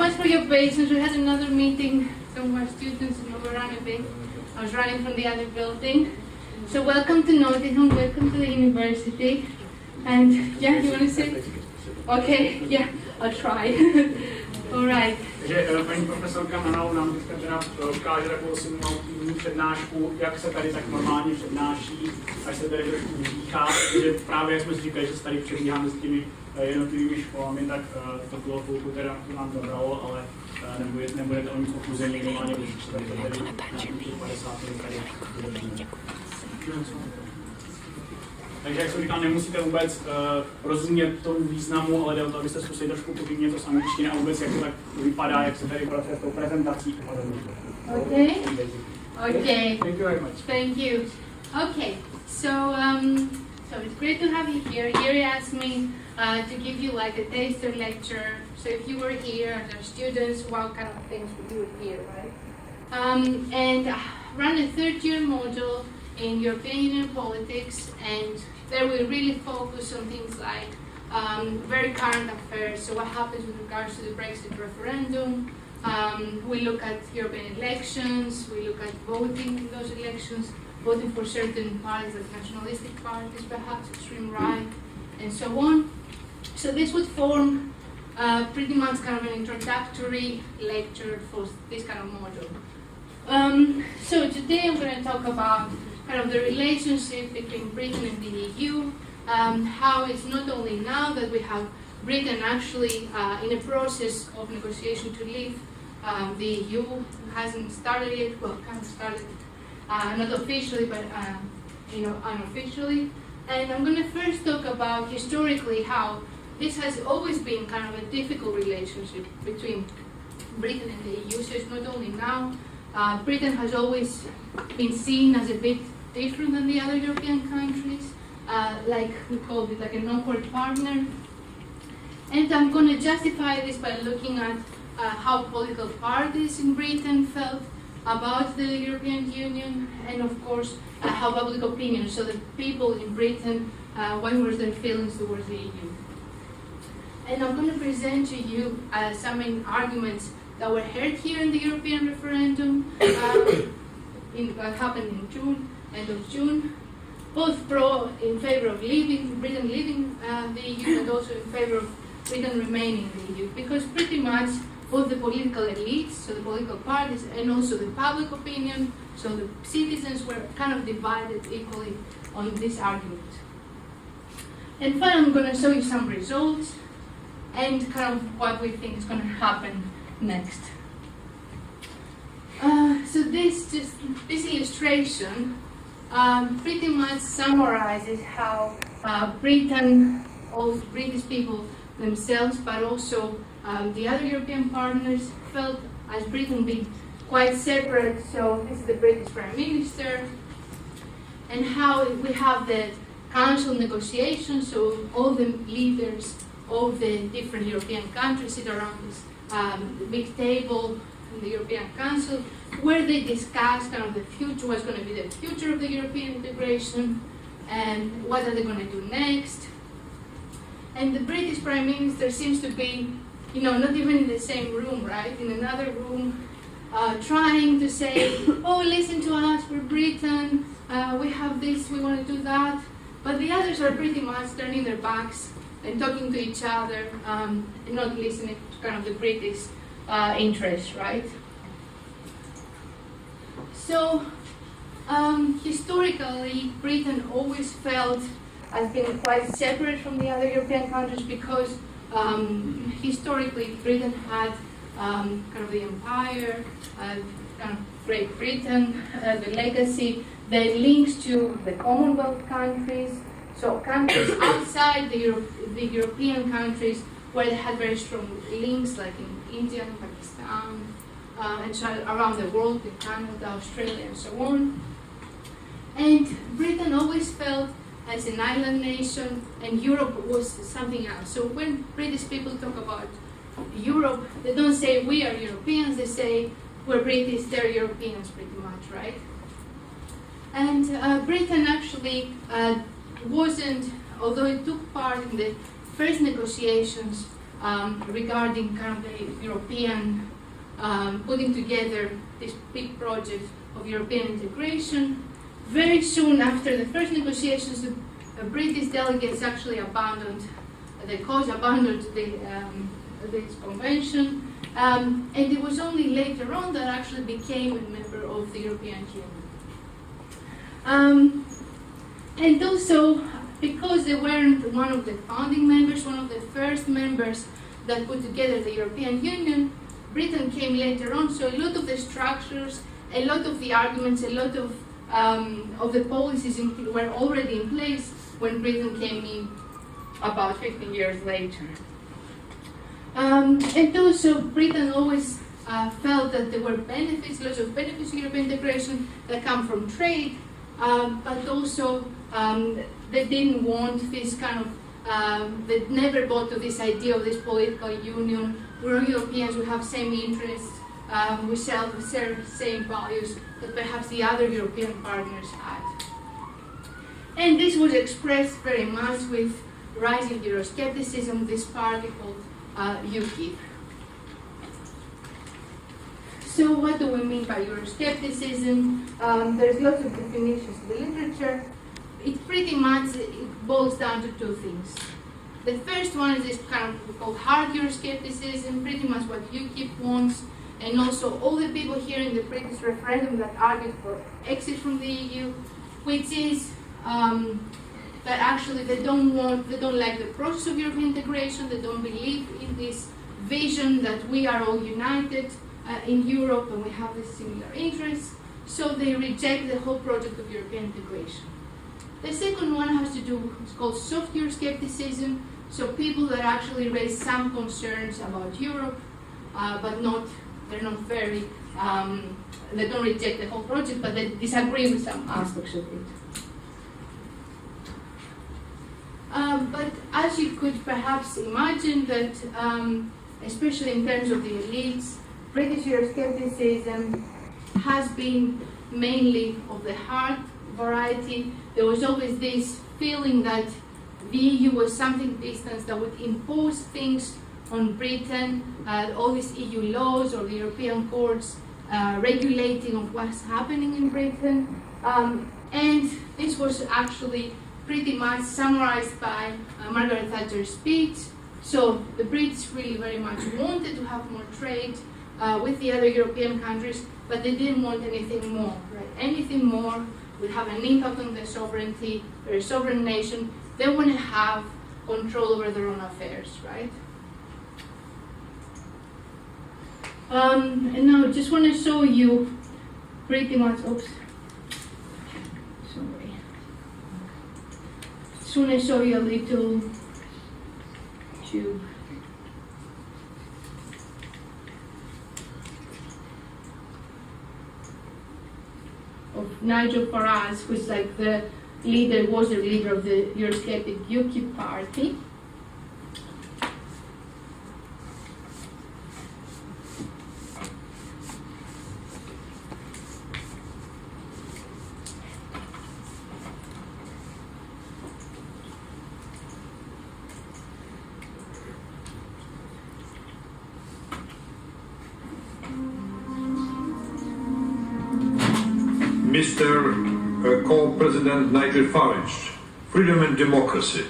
much for your patience. We had another meeting, some of our students overran a bit. I was running from the other building. So welcome to Nottingham, welcome to the university. And yeah, you want to say? Okay, yeah, I'll try. All right. Takže paní profesorka Manal nám teďka teda ukáže takovou simulativní přednášku, jak se tady tak normálně přednáší, až se tady trošku vydýchá, protože právě jak jsme si říkali, že se tady přebíháme s těmi jednotlivými školami, tak to bylo chvilku teda to nám zabralo, ale nebude to o nic ochuzení, normálně když se tady 50 minut tady. Takže jak jsem říkal, nemusíte vůbec rozumět tomu významu, ale jde o to, abyste zkusili trošku pochybně to z angličtiny a vůbec jak to tak vypadá, jak se tady pracuje s tou prezentací. Okay. Okay. Thank you very much. Thank you. Okay. So it's great to have you here. Yuri asked me to give you like a taster lecture. So if you were here and our students, what kind of things we do here, right? And run a third-year module in European Union politics, and there we really focus on things like very current affairs. So what happens with regards to the Brexit referendum? We look at European elections, we look at voting in those elections, voting for certain parties like nationalistic parties, perhaps extreme right, and so on. So this would form pretty much kind of an introductory lecture for this kind of module. So today I'm going to talk about kind of the relationship between Britain and the EU, how it's not only now that we have Britain actually in a process of negotiation to leave the EU, hasn't started yet, well, kind of started, not officially, but unofficially. And I'm going to first talk about historically how this has always been kind of a difficult relationship between Britain and the EU, so it's not only now. Britain has always been seen as a bit different than the other European countries, like we called it like an awkward partner. And I'm going to justify this by looking at how political parties in Britain felt about the European Union, and of course how public opinion, so the people in Britain, what were their feelings towards the EU. And I'm going to present to you some main arguments that were heard here in the European referendum, that happened in June, end of June, both in favor of Britain leaving the EU, and also in favor of Britain remaining in the EU, because pretty much both the political elites, so the political parties, and also the public opinion, so the citizens were kind of divided equally on this argument. And finally, I'm going to show you some results and kind of what we think is going to happen next. So this illustration pretty much summarizes how Britain, all British people themselves, but also the other European partners felt as Britain being quite separate. So this is the British Prime Minister, and how we have the Council negotiations, so all the leaders of the different European countries sit around this big table in the European Council, where they discuss kind of the future, what's going to be the future of the European integration, and what are they going to do next. And the British Prime Minister seems to be, not even in the same room, right? In another room, trying to say, oh, listen to us, we're Britain, we have this, we want to do that. But the others are pretty much turning their backs and talking to each other, and not listening to kind of the British interests, right? So, historically, Britain always felt as being quite separate from the other European countries because historically Britain had kind of the empire, kind of Great Britain, the legacy, the links to the Commonwealth countries, so countries outside the European countries where they had very strong links, like in India, Pakistan, and so around the world, in Canada, Australia, and so on. And Britain always felt as an island nation, and Europe was something else. So when British people talk about Europe, they don't say we are Europeans, they say we're British, they're Europeans pretty much, right? And Britain actually wasn't, although it took part in the first negotiations regarding kind of the European, putting together this big project of European integration. Very soon after the first negotiations, the British delegates actually abandoned this convention, and it was only later on that actually became a member of the European Union. And also, because they weren't one of the founding members, one of the first members that put together the European Union, Britain came later on, so a lot of the structures, a lot of the arguments, a lot of the policies were already in place when Britain came in about 15 years later. And also, Britain always felt that there were benefits, lots of benefits to European integration that come from trade, but also they didn't want this kind of, they never bought to this idea of this political union where Europeans would have same interests, we share the same values that perhaps the other European partners had. And this was expressed very much with rising Euroscepticism, this party called UKIP. So what do we mean by Euroscepticism? There's lots of definitions in the literature. It pretty much boils down to two things. The first one is this kind of called hard Euroscepticism, pretty much what UKIP wants, and also all the people here in the British referendum that argued for exit from the EU, which is that actually they don't like the process of European integration, they don't believe in this vision that we are all united in Europe and we have these similar interests, so they reject the whole project of European integration. The second one has to do, it's called soft Euroscepticism, so people that actually raise some concerns about Europe, but they're not very, they don't reject the whole project, but they disagree with some aspects of it. But as you could perhaps imagine that, especially in terms of the elites, British Euroscepticism has been mainly of the hard variety. There was always this feeling that the EU was something distant that would impose things on Britain, all these EU laws or the European courts regulating of what's happening in Britain. And this was actually pretty much summarized by Margaret Thatcher's speech. So the Brits really very much wanted to have more trade with the other European countries, but they didn't want anything more, right? Anything more would have an impact on their sovereignty. They're a sovereign nation. They want to have control over their own affairs, right? And now I just want to show you pretty much, oops, sorry. Just want to show you a little tube. Of Nigel Farage, who's like the leader, was the leader of the Eurosceptic UKIP party. Mr. Co-President Nigel Farage, freedom and democracy.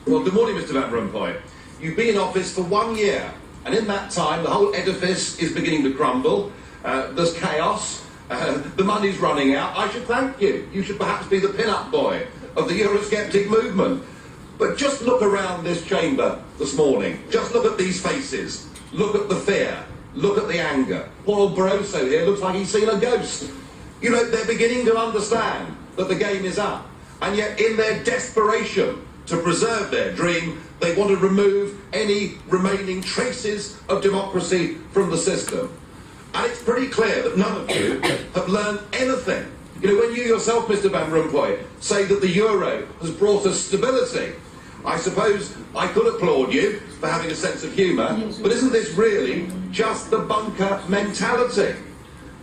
Well, good morning, Mr. Van Rompuy. You've been in office for 1 year, and in that time, the whole edifice is beginning to crumble. There's chaos. The money's running out. I should thank you. You should perhaps be the pin-up boy of the Eurosceptic movement. But just look around this chamber this morning. Just look at these faces. Look at the fear. Look at the anger. Poor old Barroso here looks like he's seen a ghost. You know, they're beginning to understand that the game is up. And yet, in their desperation to preserve their dream, they want to remove any remaining traces of democracy from the system. And it's pretty clear that none of you have learned anything. You know, when you yourself, Mr. Van Rompuy, say that the euro has brought us stability, I suppose I could applaud you for having a sense of humour, but isn't this really just the bunker mentality?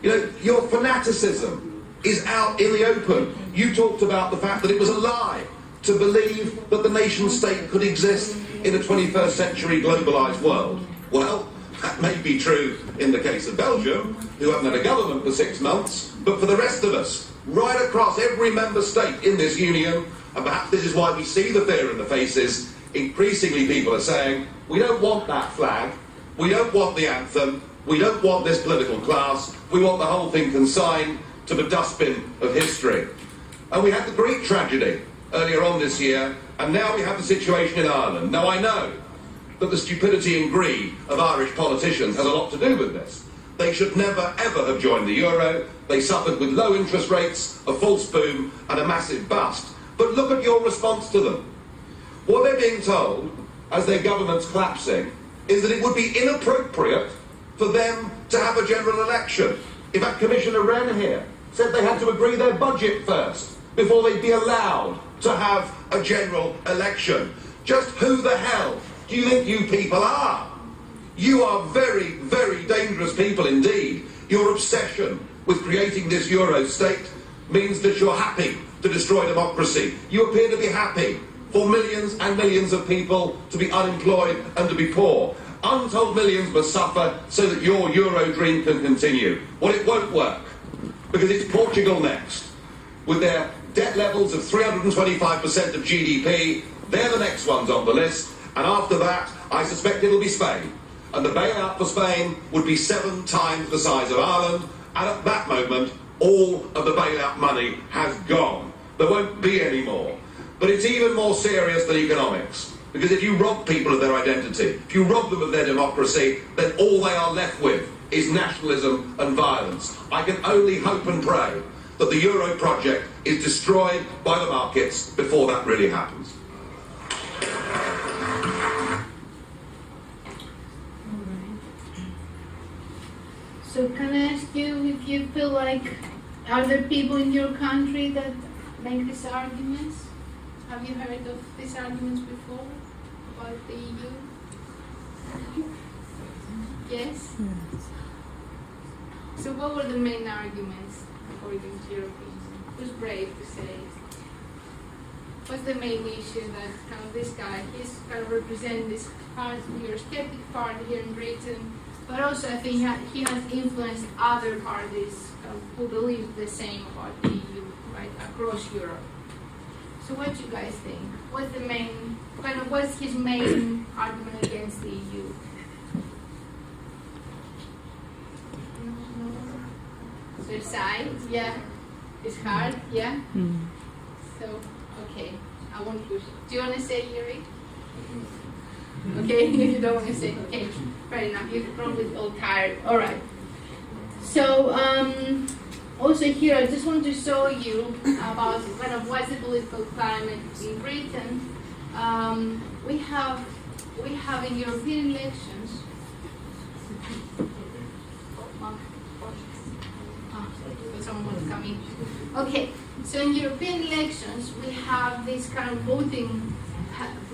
You know, your fanaticism is out in the open. You talked about the fact that it was a lie to believe that the nation state could exist in a 21st century globalised world. Well, that may be true in the case of Belgium, who haven't had a government for 6 months, but for the rest of us, right across every member state in this union, and perhaps this is why we see the fear in the faces, increasingly people are saying, we don't want that flag, we don't want the anthem, we don't want this political class, we want the whole thing consigned to the dustbin of history. And we had the Greek tragedy earlier on this year, and now we have the situation in Ireland. Now I know that the stupidity and greed of Irish politicians has a lot to do with this. They should never ever have joined the euro. They suffered with low interest rates, a false boom and a massive bust. But look at your response to them. What they're being told, as their government's collapsing, is that it would be inappropriate for them to have a general election. In fact, Commissioner Wren here said they had to agree their budget first before they'd be allowed to have a general election. Just who the hell do you think you people are? You are very, very dangerous people indeed. Your obsession with creating this Euro state means that you're happy to destroy democracy. You appear to be happy for millions and millions of people to be unemployed and to be poor. Untold millions must suffer so that your Euro dream can continue. Well, it won't work, because it's Portugal next. With their debt levels of 325% of GDP, they're the next ones on the list. And after that, I suspect it'll be Spain. And the bailout for Spain would be 7 times the size of Ireland. And at that moment, all of the bailout money has gone. There won't be any more. But it's even more serious than economics. Because if you rob people of their identity, if you rob them of their democracy, then all they are left with is nationalism and violence. I can only hope and pray that the Euro project is destroyed by the markets before that really happens. So can I ask you if you feel like, are there people in your country that make these arguments? Have you heard of these arguments before about the EU? Yes? So what were the main arguments according to your opinion? Who's brave to say it? What's the main issue that kind of this guy, he's kind of represent this part, Eurosceptic party here in Britain, but also I think he has influenced other parties who believe the same about the EU, right, across Europe. So what do you guys think? What's his main argument against the EU? Suicide, yeah. It's hard, yeah. So, okay, I won't push. Do you want to say, Yuri? Okay, if you don't want to say, okay, fair enough. You're probably all tired. All right. So, also here, I just want to show you about kind of what's the political climate in Britain. We have in European elections. Someone wants to come in. Okay, so in European elections, we have these kind of voting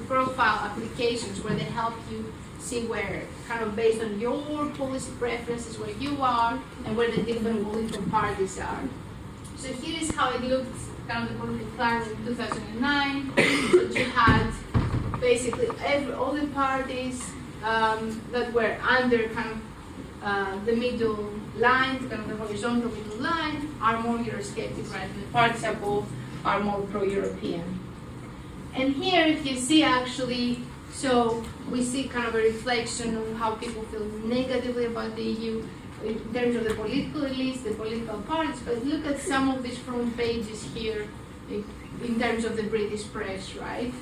profile applications where they help you see where, kind of based on your policy preferences, where you are and where the different political parties are. So here is how it looked, kind of the political climate in 2009. So you had basically all the parties that were under kind of the middle line, kind of the horizontal middle line, are more Eurosceptic, right? And the parties above are more pro-European. And here, if you see actually, so we see kind of a reflection of how people feel negatively about the EU in terms of the political elites, the political parties, but look at some of these front pages here in terms of the British press, right?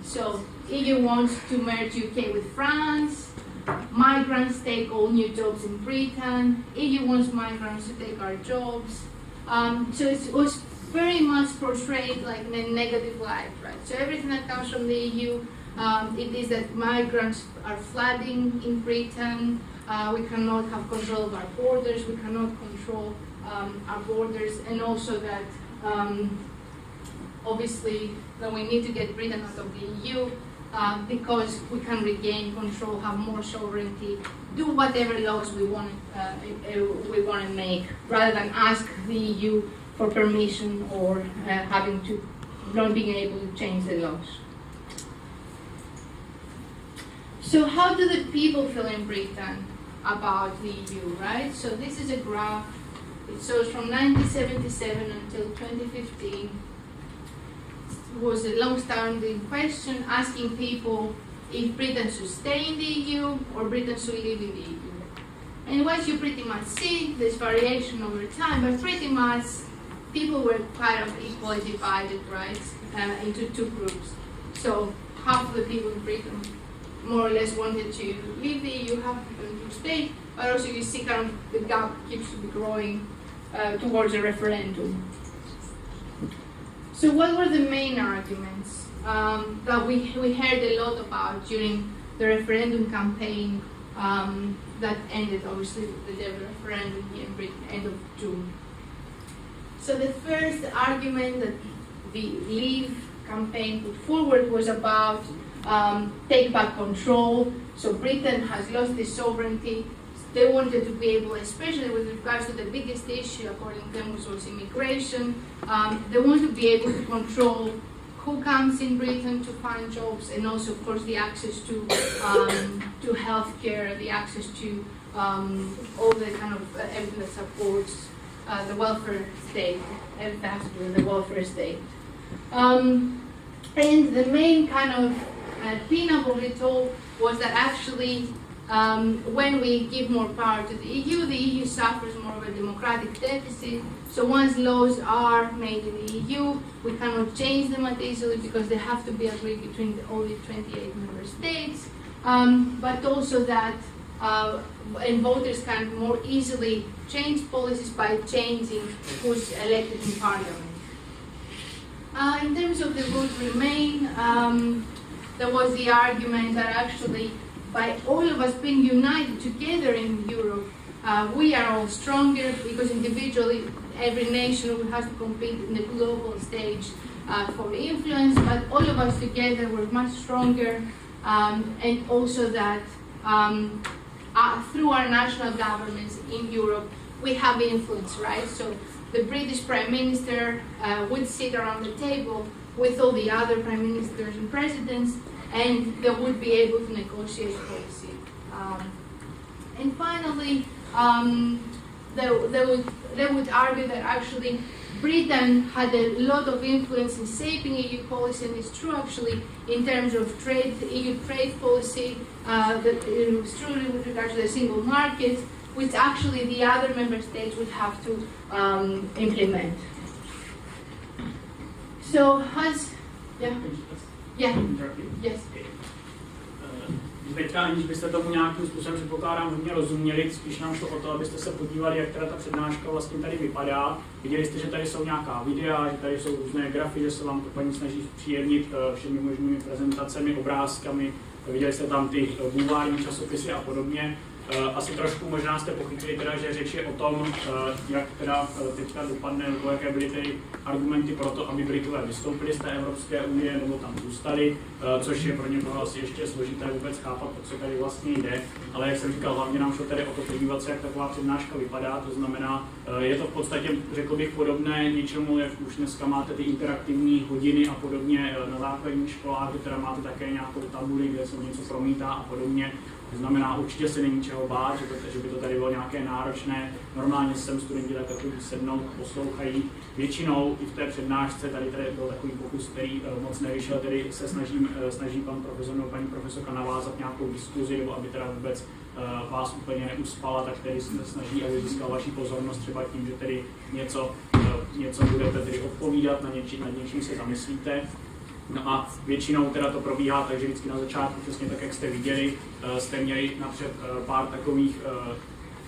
So, EU wants to merge UK with France, migrants take all new jobs in Britain, EU wants migrants to take our jobs. So it was very much portrayed like in a negative light, right? So everything that comes from the EU, it is that migrants are flooding in Britain, we cannot have control of our borders, we cannot control our borders, and also that obviously that we need to get Britain out of the EU because we can regain control, have more sovereignty, do whatever laws we want to make, rather than ask the EU for permission or not being able to change the laws. So how do the people feel in Britain about the EU, right? So this is a graph. It shows from 1977 until 2015. It was a long-standing question asking people if Britain should stay in the EU or Britain should leave in the EU. And what you pretty much see, there's variation over time, but pretty much people were kind of equally divided, right, into two groups. So half of the people in Britain more or less wanted to leave the EU, half wanted to stay, but also you see kind of the gap keeps growing towards a referendum. So what were the main arguments that we heard a lot about during the referendum campaign that ended obviously with the referendum here in Britain, end of June? So the first argument that the Leave campaign put forward was about take back control. So Britain has lost its sovereignty. They wanted to be able, especially with regards to the biggest issue according to them, which was immigration, they want to be able to control who comes in Britain to find jobs, and also of course the access to healthcare, the access to all the kind of everything that supports the welfare state, everything that has to do with the welfare state. And the main kind of cleanup of it all was that actually when we give more power to the EU suffers more of a democratic deficit. So once laws are made in the EU, we cannot change them as easily because they have to be agreed between all the 28 member states. But also that and voters can more easily change policies by changing who's elected in parliament. In terms of the vote remain, there was the argument that actually by all of us being united together in Europe, we are all stronger because individually every nation has to compete in the global stage for influence, but all of us together were much stronger, and also that through our national governments in Europe, we have influence, right? So the British Prime Minister would sit around the table with all the other Prime Ministers and Presidents, and they would be able to negotiate policy. And finally, they would argue that actually Britain had a lot of influence in shaping EU policy, and it's true actually in terms of trade, EU trade policy, that it was true with regard to the single market, which actually the other member states would have to implement. So, yes. Teďka, aniž byste tomu nějakým způsobem, předpokládám, hodně rozuměli, spíš nám šlo o to, abyste se podívali, jak teda ta přednáška vlastně tady vypadá. Viděli jste, že tady jsou nějaká videa, že tady jsou různé grafy, že se vám to paní snaží zpříjemnit všemi možnými prezentacemi, obrázkami. Viděli jste tam ty bulvární časopisy a podobně. Asi trošku možná jste pochytili teda, že řeč je o tom, jak teda teďka dopadne, nebo jaké byly tedy argumenty pro to, aby Britové vystoupili z té Evropské unie, nebo tam zůstali, což je pro ně asi ještě složité vůbec chápat, o co tady vlastně jde. Ale jak jsem říkal, hlavně nám šlo tedy o to podívat se, jak taková přednáška vypadá, to znamená, je to v podstatě, řekl bych, podobné něčemu, jak už dneska máte ty interaktivní hodiny a podobně na základních školách, kde teda máte také nějakou tabuli, kde se něco promítá a podobně. To znamená, určitě se není čeho bát, že by to tady bylo nějaké náročné. Normálně sem studenti tak takový sednou, poslouchají. Většinou i v té přednášce tady byl takový pokus, který moc nevyšel, tedy se snaží pan profesor nebo paní profesorka navázat nějakou diskuzi, nebo aby teda vůbec vás úplně neuspala, tak tedy se snaží, aby získal vaši pozornost třeba tím, že tedy něco budete tedy odpovídat, nad něčím se zamyslíte. No a většinou teda to probíhá, takže vždycky na začátku, přesně tak, jak jste viděli, jste měli napřed pár takových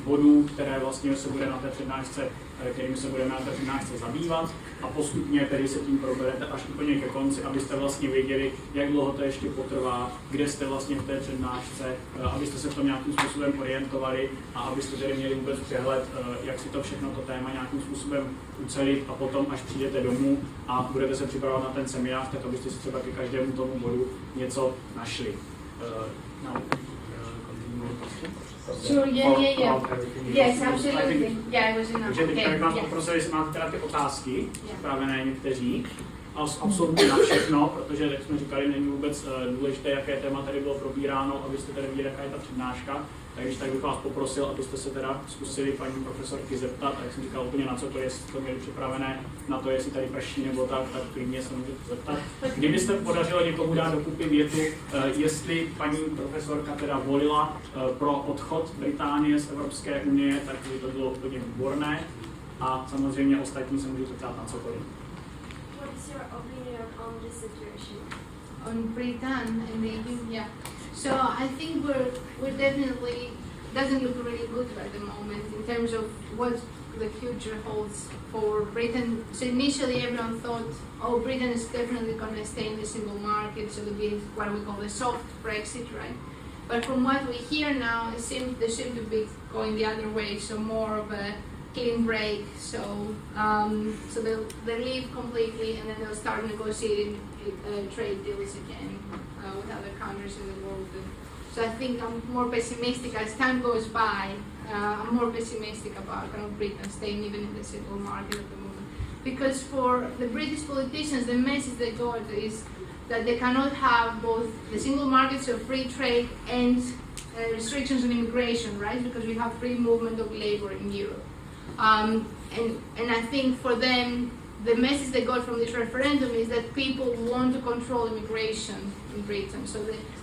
bodů, které vlastně se bude na té přednášce, kterými se budeme na té přednášce zabývat, a postupně tedy se tím proberete až úplně ke konci, abyste vlastně věděli, jak dlouho to ještě potrvá, kde jste vlastně v té přednášce, abyste se v tom nějakým způsobem orientovali a abyste tedy měli vůbec přehled, jak si to všechno to téma nějakým způsobem ucelit, a potom, až přijdete domů a budete se připravovat na ten seminář, tak abyste si třeba ke každému tomu bodu něco našli. Sure, yeah. Yes, absolutely. Yeah, I was enough. Takže teďka bych vás poprosil, jestli máte teda ty otázky, připravené někteří. absolutně na všechno, protože, jak jsme říkali, není vůbec důležité, jaké téma tady bylo probíráno, abyste tady viděli, jaká je ta přednáška. Takže tak bych vás poprosil, abyste se teda zkusili paní profesorky zeptat, a jak jsem říkal, úplně na cokoliv, jestli to měli připravené na to, jestli tady prší nebo tak klidně se můžete zeptat. Kdybyste podařilo někomu dát dokupy větu, jestli paní profesorka teda volila pro odchod Británie z Evropské unie, tak by to bylo úplně výborné. A samozřejmě ostatní se můžete ptát na cokoliv. What is your opinion on this situation? On Britain and the EU, yeah. So I think we're definitely doesn't look really good at the moment in terms of what the future holds for Britain. So initially everyone thought, oh, Britain is definitely going to stay in the single market, so it'll be what we call the soft Brexit, right? But from what we hear now, they seem to be going the other way, so more of a clean break. So they'll leave completely, and then they'll start negotiating trade deals again with other countries in the world. So I think I'm more pessimistic as time goes by. I'm more pessimistic about kind of Britain staying even in the single market at the moment, because for the British politicians, the message they got is that they cannot have both the single markets of free trade and restrictions on immigration, right? Because we have free movement of labor in Europe. And I think for them, the message they got from this referendum is that people want to control immigration in Britain. So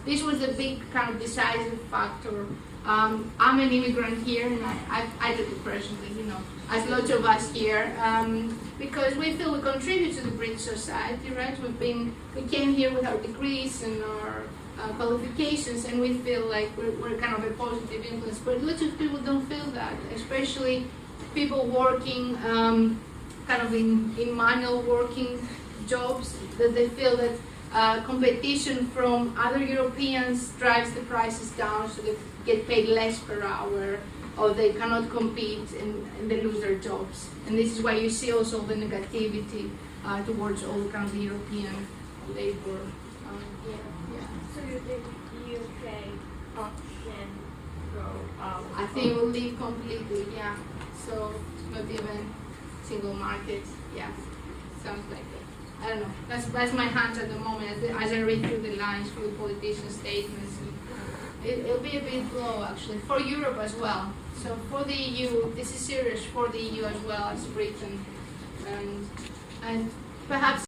this was a big kind of decisive factor. I'm an immigrant here, and I do it personally, you know, as lots of us here, because we feel we contribute to the British society, right? We came here with our degrees and our qualifications, and we feel like we're kind of a positive influence. But lots of people don't feel that, especially people working kind of in manual working jobs, that they feel that competition from other Europeans drives the prices down, so they get paid less per hour, or they cannot compete and they lose their jobs. And this is why you see also the negativity towards all kind of the European labor. So you think UK can go out? I think we'll leave completely, yeah. So not even single market, yeah. Sounds like it. I don't know. That's my hunch at the moment as I read through the lines for the politician statements. It'll be a big blow actually for Europe as well. So for the EU, this is serious for the EU as well as Britain, and perhaps